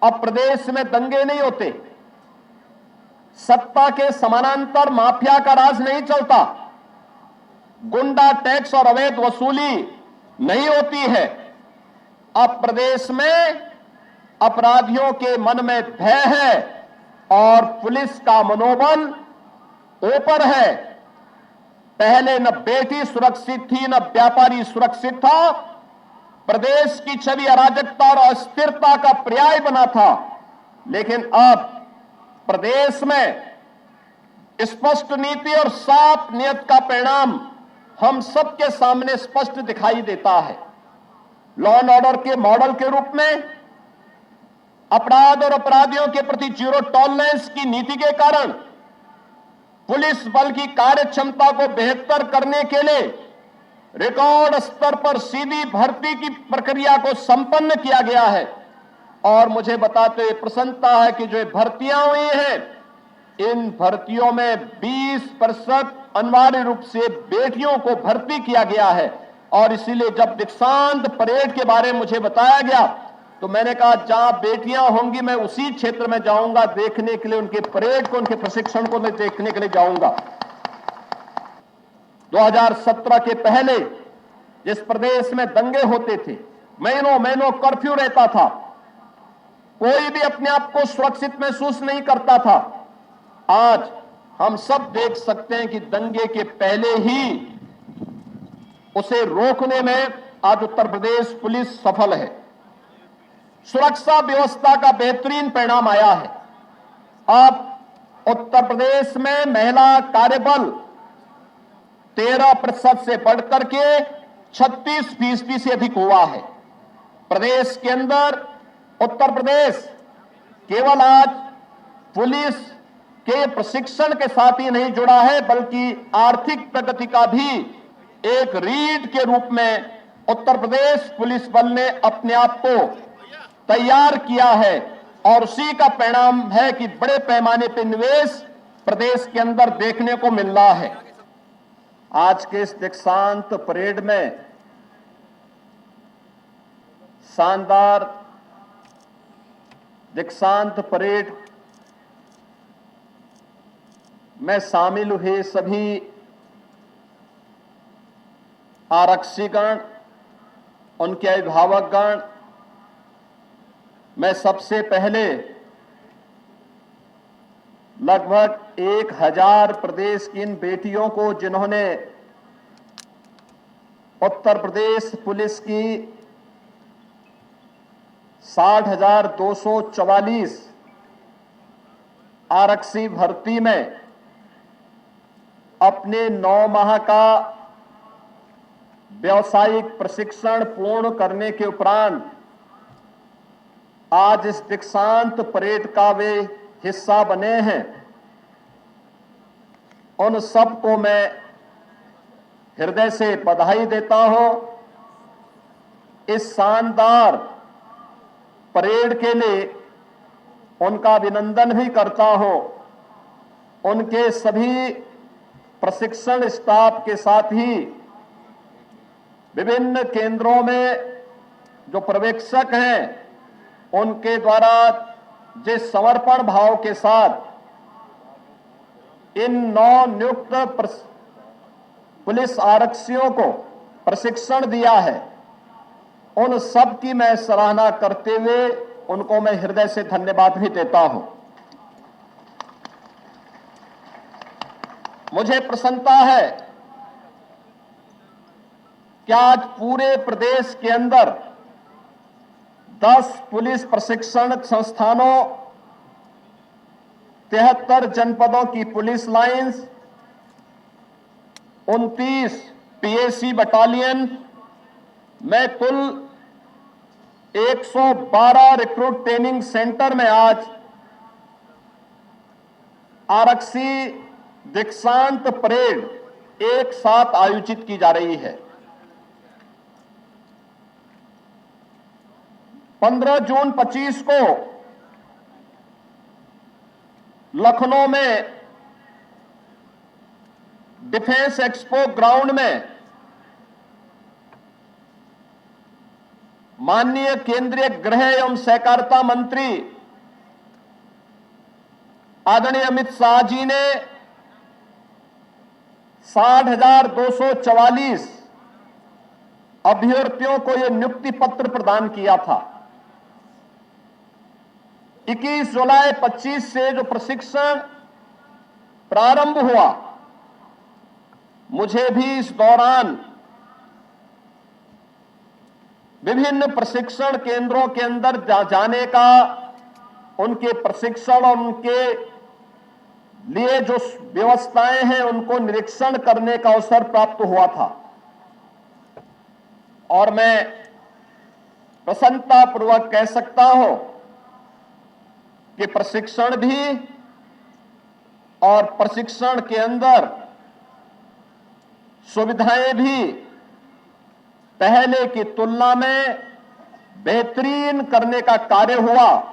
अब प्रदेश में दंगे नहीं होते, सत्ता के समानांतर माफिया का राज नहीं चलता, गुंडा टैक्स और अवैध वसूली नहीं होती है। अब प्रदेश में अपराधियों के मन में भय है और पुलिस का मनोबल ऊपर है। पहले न बेटी सुरक्षित थी, न व्यापारी सुरक्षित था। प्रदेश की छवि अराजकता और अस्थिरता का पर्याय बना था। लेकिन अब प्रदेश में स्पष्ट नीति और साफ नियत का परिणाम हम सबके सामने स्पष्ट दिखाई देता है। लॉ एंड ऑर्डर के मॉडल के रूप में अपराध और अपराधियों के प्रति जीरो टॉलरेंस की नीति के कारण पुलिस बल की कार्य क्षमता को बेहतर करने के लिए रिकॉर्ड स्तर पर सीधी भर्ती की प्रक्रिया को संपन्न किया गया है। और मुझे बताते हुए प्रसन्नता है कि जो भर्तियां हुई हैं, इन भर्तियों में 20% अनिवार्य रूप से बेटियों को भर्ती किया गया है। और इसीलिए जब दीक्षांत परेड के बारे में मुझे बताया गया तो मैंने कहा जहां बेटियां होंगी मैं उसी क्षेत्र में जाऊंगा देखने के लिए, उनके परेड को, उनके प्रशिक्षण को मैं देखने के लिए जाऊंगा। 2017 के पहले जिस प्रदेश में दंगे होते थे, महीनों महीनों कर्फ्यू रहता था, कोई भी अपने आप को सुरक्षित महसूस नहीं करता था। आज हम सब देख सकते हैं कि दंगे के पहले ही उसे रोकने में आज उत्तर प्रदेश पुलिस सफल है। सुरक्षा व्यवस्था का बेहतरीन परिणाम आया है। अब उत्तर प्रदेश में महिला कार्यबल 13% से बढ़कर के 36% से अधिक हुआ है। प्रदेश के अंदर उत्तर प्रदेश केवल आज पुलिस के प्रशिक्षण के साथ ही नहीं जुड़ा है, बल्कि आर्थिक प्रगति का भी एक रीढ़ के रूप में उत्तर प्रदेश पुलिस बल ने अपने आप को तैयार किया है। और उसी का परिणाम है कि बड़े पैमाने पर निवेश प्रदेश के अंदर देखने को मिल रहा है। आज के इस दीक्षांत परेड में शानदार दीक्षांत परेड में शामिल हुए सभी आरक्षीगण, उनके अभिभावकगण, मैं सबसे पहले लगभग 1000 प्रदेश की इन बेटियों को, जिन्होंने उत्तर प्रदेश पुलिस की 60,244 आरक्षी भर्ती में अपने 9 माह का व्यावसायिक प्रशिक्षण पूर्ण करने के उपरांत आज इस दीक्षांत परेड का वे हिस्सा बने हैं, उन सबको मैं हृदय से बधाई देता हूं। इस शानदार परेड के लिए उनका अभिनंदन भी करता हूं। उनके सभी प्रशिक्षण स्टाफ के साथ ही विभिन्न केंद्रों में जो पर्यवेक्षक हैं, उनके द्वारा जिस समर्पण भाव के साथ इन नवनियुक्त पुलिस आरक्षियों को प्रशिक्षण दिया है, उन सब की मैं सराहना करते हुए उनको मैं हृदय से धन्यवाद भी देता हूं। मुझे प्रसन्नता है कि आज पूरे प्रदेश के अंदर 10 पुलिस प्रशिक्षण संस्थानों, 73 जनपदों की पुलिस लाइंस, 29 पीएसी बटालियन में कुल 112 रिक्रूट ट्रेनिंग सेंटर में आज आरक्षी दीक्षांत परेड एक साथ आयोजित की जा रही है। 15 जून 25 को लखनऊ में डिफेंस एक्सपो ग्राउंड में माननीय केंद्रीय गृह एवं सहकारिता मंत्री आदरणीय अमित शाह जी ने 60,244 अभ्यर्थियों को यह नियुक्ति पत्र प्रदान किया था। 21 जुलाई 25 से जो प्रशिक्षण प्रारंभ हुआ, मुझे भी इस दौरान विभिन्न प्रशिक्षण केंद्रों के अंदर जाने का, उनके प्रशिक्षण और उनके लिए जो व्यवस्थाएं हैं उनको निरीक्षण करने का अवसर प्राप्त हुआ था। और मैं प्रसन्नतापूर्वक कह सकता हूं कि प्रशिक्षण भी और प्रशिक्षण के अंदर सुविधाएं भी पहले की तुलना में बेहतरीन करने का कार्य हुआ।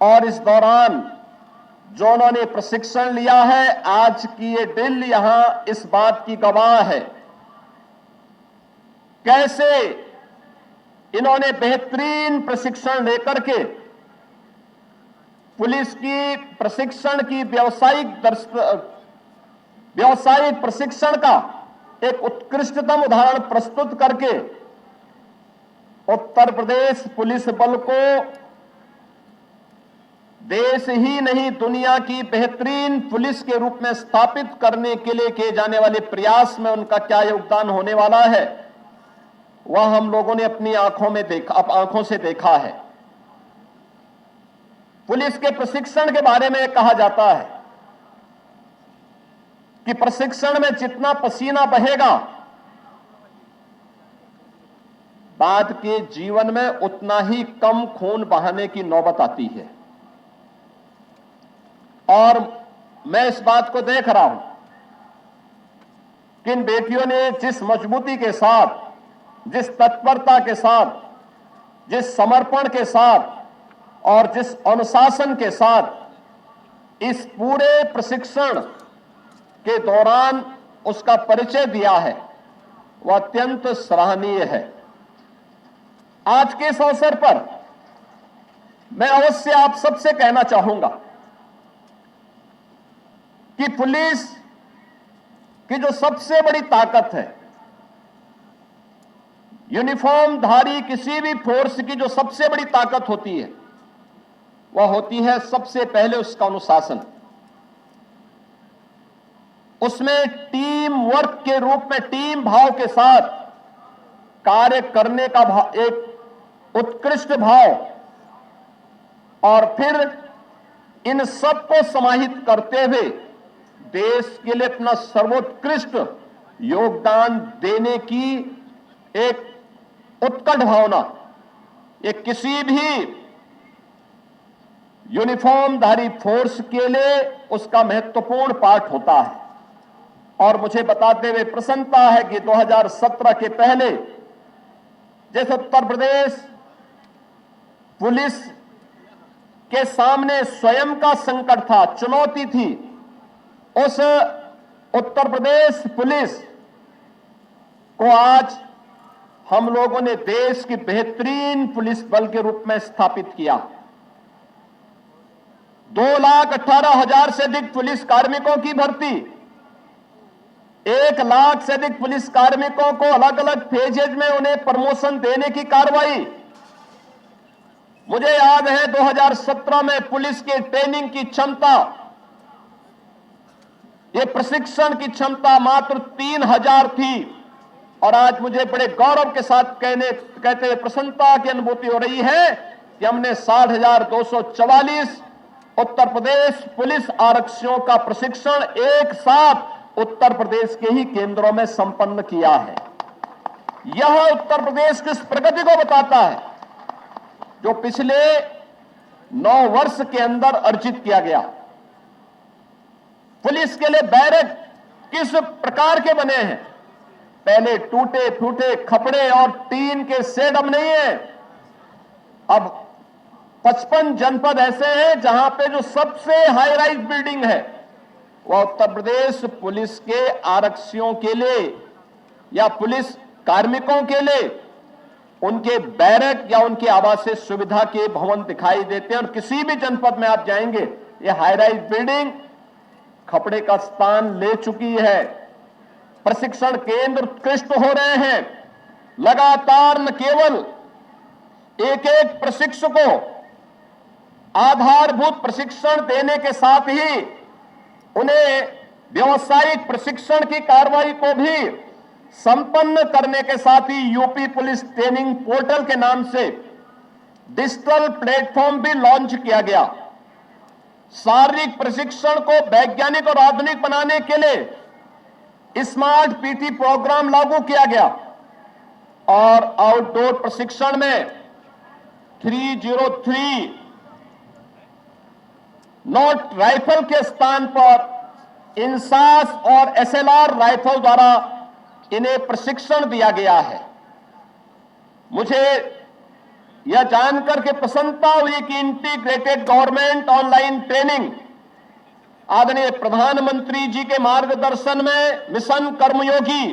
और इस दौरान जो उन्होंने प्रशिक्षण लिया है, आज की ये ड्रिल यहां इस बात की गवाह है, कैसे इन्होंने बेहतरीन प्रशिक्षण लेकर के पुलिस की प्रशिक्षण की व्यावसायिक प्रशिक्षण का एक उत्कृष्टतम उदाहरण प्रस्तुत करके उत्तर प्रदेश पुलिस बल को देश ही नहीं दुनिया की बेहतरीन पुलिस के रूप में स्थापित करने के लिए किए जाने वाले प्रयास में उनका क्या योगदान होने वाला है, वह हम लोगों ने अपनी आंखों से देखा है। पुलिस के प्रशिक्षण के बारे में कहा जाता है कि प्रशिक्षण में जितना पसीना बहेगा, बाद के जीवन में उतना ही कम खून बहाने की नौबत आती है। और मैं इस बात को देख रहा हूं कि इन बेटियों ने जिस मजबूती के साथ, जिस तत्परता के साथ, जिस समर्पण के साथ और जिस अनुशासन के साथ इस पूरे प्रशिक्षण के दौरान उसका परिचय दिया है, वह अत्यंत सराहनीय है। आज के इस अवसर पर मैं अवश्य आप सबसे कहना चाहूंगा कि पुलिस की जो सबसे बड़ी ताकत है, यूनिफॉर्मधारी किसी भी फोर्स की जो सबसे बड़ी ताकत होती है, वह होती है सबसे पहले उसका अनुशासन। उसमें टीम वर्क के रूप में टीम भाव के साथ कार्य करने का एक उत्कृष्ट भाव, और फिर इन सबको समाहित करते हुए देश के लिए अपना सर्वोत्कृष्ट योगदान देने की एक उत्कट भावना, ये किसी भी यूनिफॉर्मधारी फोर्स के लिए उसका महत्वपूर्ण पार्ट होता है। और मुझे बताते हुए प्रसन्नता है कि 2017 के पहले जैसे उत्तर प्रदेश पुलिस के सामने स्वयं का संकट था, चुनौती थी, उस उत्तर प्रदेश पुलिस को आज हम लोगों ने देश की बेहतरीन पुलिस बल के रूप में स्थापित किया। 2,18,000 से अधिक पुलिस कार्मिकों की भर्ती, 1 लाख से अधिक पुलिस कार्मिकों को अलग अलग फेजेज में उन्हें प्रमोशन देने की कार्रवाई। मुझे याद है 2017 में पुलिस की ट्रेनिंग की क्षमता, ये प्रशिक्षण की क्षमता मात्र 3,000 थी, और आज मुझे बड़े गौरव के साथ कहते हुए प्रसन्नता की अनुभूति हो रही है कि हमने 60,244 उत्तर प्रदेश पुलिस आरक्षियों का प्रशिक्षण एक साथ उत्तर प्रदेश के ही केंद्रों में संपन्न किया है। यह उत्तर प्रदेश की इस प्रगति को बताता है जो पिछले 9 वर्ष के अंदर अर्जित किया गया। पुलिस के लिए बैरक किस प्रकार के बने हैं, पहले टूटे फूटे खपड़े और टीन के शेड अब नहीं है। अब 55 जनपद ऐसे हैं जहां पे जो सबसे हाई राइज बिल्डिंग है वह उत्तर प्रदेश पुलिस के आरक्षियों के लिए या पुलिस कार्मिकों के लिए उनके बैरक या उनके आवासीय सुविधा के भवन दिखाई देते हैं। और किसी भी जनपद में आप जाएंगे, ये हाई राइज बिल्डिंग खपड़े का स्थान ले चुकी है। प्रशिक्षण केंद्र उत्कृष्ट हो रहे हैं। लगातार न केवल एक एक प्रशिक्षु को आधारभूत प्रशिक्षण देने के साथ ही उन्हें व्यावसायिक प्रशिक्षण की कार्रवाई को भी संपन्न करने के साथ ही यूपी पुलिस ट्रेनिंग पोर्टल के नाम से डिजिटल प्लेटफॉर्म भी लॉन्च किया गया। शारीरिक प्रशिक्षण को वैज्ञानिक और आधुनिक बनाने के लिए स्मार्ट पीटी प्रोग्राम लागू किया गया और आउटडोर प्रशिक्षण में 303 नॉट राइफल के स्थान पर इंसास और एसएलआर राइफल द्वारा इन्हें प्रशिक्षण दिया गया है। मुझे यह जानकर के प्रसन्नता हुई कि इंटीग्रेटेड गवर्नमेंट ऑनलाइन ट्रेनिंग आदरणीय प्रधानमंत्री जी के मार्गदर्शन में मिशन कर्मयोगी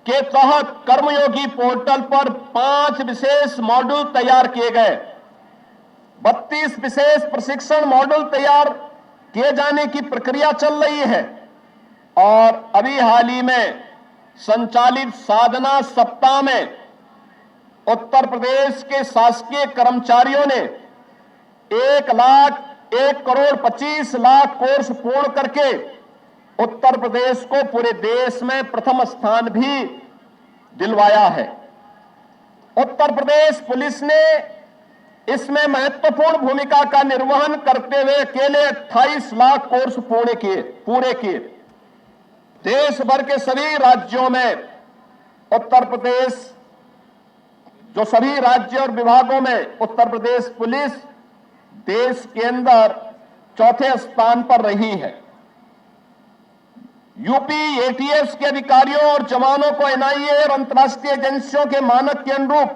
के तहत कर्मयोगी पोर्टल पर 5 विशेष मॉड्यूल तैयार किए गए। 32 विशेष प्रशिक्षण मॉड्यूल तैयार किए जाने की प्रक्रिया चल रही है और अभी हाल ही में संचालित साधना सप्ताह में उत्तर प्रदेश के शासकीय कर्मचारियों ने 1,01,25,00,000 कोर्स पूर्ण करके उत्तर प्रदेश को पूरे देश में प्रथम स्थान भी दिलवाया है। उत्तर प्रदेश पुलिस ने इसमें महत्वपूर्ण भूमिका का निर्वहन करते हुए अकेले 28 लाख कोर्स पूरे किए। देश भर के सभी राज्यों में उत्तर प्रदेश जो सभी राज्य और विभागों में उत्तर प्रदेश पुलिस देश के अंदर चौथे स्थान पर रही है। यूपी एटीएस के अधिकारियों और जवानों को एनआईए और अंतर्राष्ट्रीय एजेंसियों के मानक के अनुरूप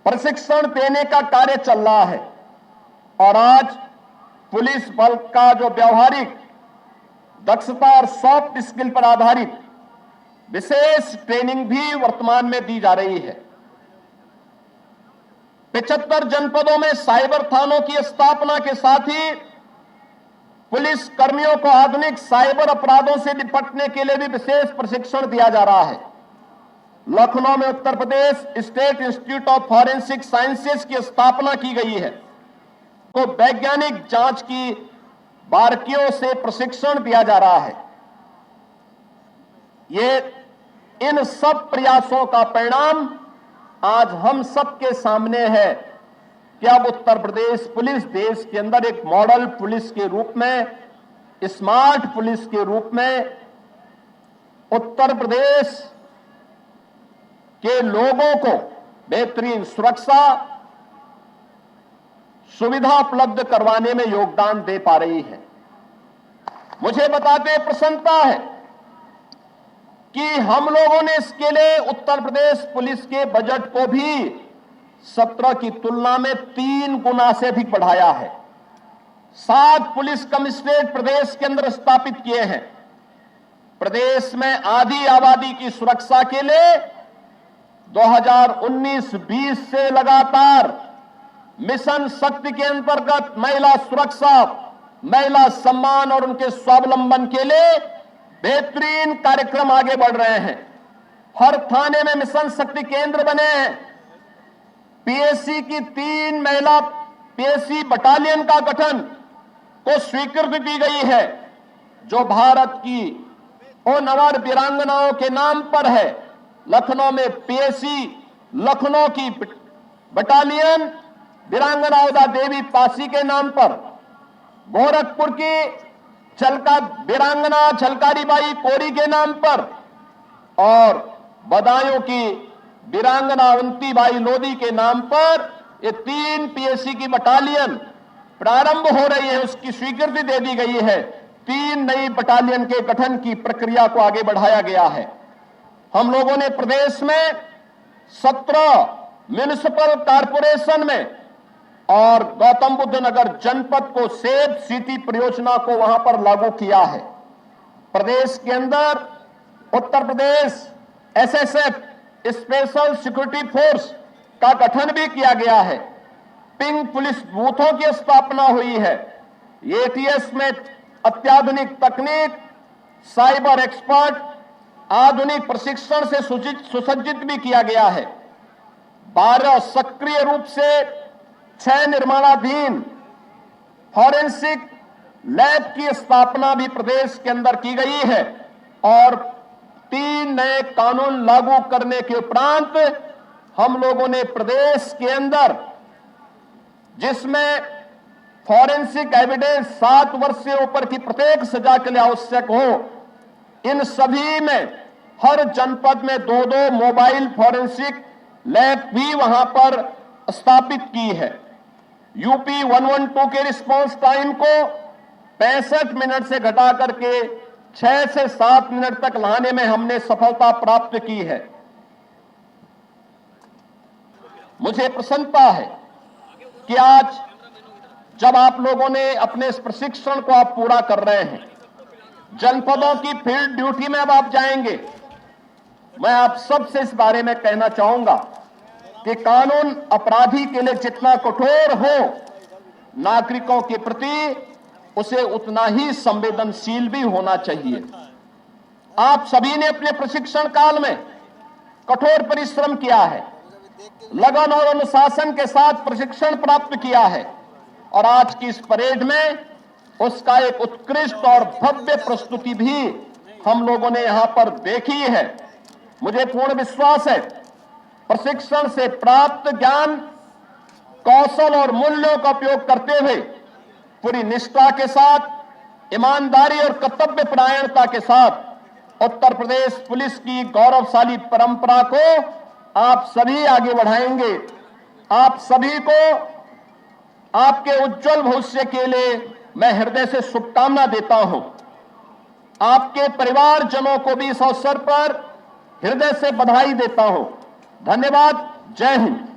प्रशिक्षण देने का कार्य चल रहा है और आज पुलिस बल का जो व्यवहारिक दक्षता और सॉफ्ट स्किल पर आधारित विशेष ट्रेनिंग भी वर्तमान में दी जा रही है। 75 जनपदों में साइबर थानों की स्थापना के साथ ही पुलिस कर्मियों को आधुनिक साइबर अपराधों से निपटने के लिए भी विशेष प्रशिक्षण दिया जा रहा है। लखनऊ में Uttar Pradesh state institute of forensic sciences की स्थापना की गई है। तो वैज्ञानिक जांच की बारीकियों से प्रशिक्षण दिया जा रहा है। ये इन सब प्रयासों का परिणाम आज हम सबके सामने है कि अब उत्तर प्रदेश पुलिस देश के अंदर एक मॉडल पुलिस के रूप में, स्मार्ट पुलिस के रूप में उत्तर प्रदेश के लोगों को बेहतरीन सुरक्षा सुविधा उपलब्ध करवाने में योगदान दे पा रही है। मुझे बताते प्रसन्नता है कि हम लोगों ने इसके लिए उत्तर प्रदेश पुलिस के बजट को भी 17 की तुलना में 3 गुना से अधिक बढ़ाया है। 7 पुलिस कमिश्नरेट प्रदेश के अंदर स्थापित किए हैं। प्रदेश में आधी आबादी की सुरक्षा के लिए 2019-20 से लगातार मिशन शक्ति के अंतर्गत महिला सुरक्षा, महिला सम्मान और उनके स्वावलंबन के लिए बेहतरीन कार्यक्रम आगे बढ़ रहे हैं। हर थाने में मिशन शक्ति केंद्र बने हैं। पीएससी की 3 महिला पीएससी बटालियन का गठन को स्वीकृति दी गई है, जो भारत की उन अमर वीरांगनाओं के नाम पर है। लखनऊ में पीएससी लखनऊ की बटालियन वीरांगना उदा देवी पासी के नाम पर, गोरखपुर की वीरांगना झलकारी बाई कोरी के नाम पर और बदायूं की वीरांगना अवंती बाई लोधी के नाम पर ये 3 पीएससी की बटालियन प्रारंभ हो रही है, उसकी स्वीकृति दे दी गई है। 3 नई बटालियन के गठन की प्रक्रिया को आगे बढ़ाया गया है। हम लोगों ने प्रदेश में 17 म्युनिसिपल कॉरपोरेशन में और गौतम बुद्ध नगर जनपद को सेफ सिटी परियोजना को वहां पर लागू किया है। प्रदेश के अंदर Uttar Pradesh SSF special security force का गठन भी किया गया है। पिंक पुलिस बूथों की स्थापना हुई है। एटीएस में अत्याधुनिक तकनीक, साइबर एक्सपर्ट, आधुनिक प्रशिक्षण से सुसज्जित भी किया गया है। 12 सक्रिय रूप से 6 निर्माणाधीन फॉरेंसिक लैब की स्थापना भी प्रदेश के अंदर की गई है और 3 नए कानून लागू करने के उपरांत हम लोगों ने प्रदेश के अंदर, जिसमें फॉरेंसिक एविडेंस 7 वर्ष से ऊपर की प्रत्येक सजा के लिए आवश्यक हो, इन सभी में हर जनपद में 2-2 मोबाइल फॉरेंसिक लैब भी वहां पर स्थापित की है। यूपी 112 के रिस्पांस टाइम को 65 मिनट से घटा करके 6 से 7 मिनट तक लाने में हमने सफलता प्राप्त की है। मुझे प्रसन्नता है कि आज जब आप लोगों ने अपने इस प्रशिक्षण को आप पूरा कर रहे हैं, जनपदों की फील्ड ड्यूटी में अब आप जाएंगे, मैं आप सबसे इस बारे में कहना चाहूंगा कि कानून अपराधी के लिए जितना कठोर हो, नागरिकों के प्रति उसे उतना ही संवेदनशील भी होना चाहिए। आप सभी ने अपने प्रशिक्षण काल में कठोर परिश्रम किया है, लगन और अनुशासन के साथ प्रशिक्षण प्राप्त किया है और आज की इस परेड में उसका एक उत्कृष्ट और भव्य प्रस्तुति भी हम लोगों ने यहां पर देखी है। मुझे पूर्ण विश्वास है प्रशिक्षण से प्राप्त ज्ञान, कौशल और मूल्यों का उपयोग करते हुए पूरी निष्ठा के साथ, ईमानदारी और कर्तव्य परायणता के साथ उत्तर प्रदेश पुलिस की गौरवशाली परंपरा को आप सभी आगे बढ़ाएंगे। आप सभी को आपके उज्जवल भविष्य के लिए मैं हृदय से शुभकामना देता हूं। आपके परिवारजनों को भी इस अवसर पर हृदय से बधाई देता हूं। धन्यवाद। जय हिंद।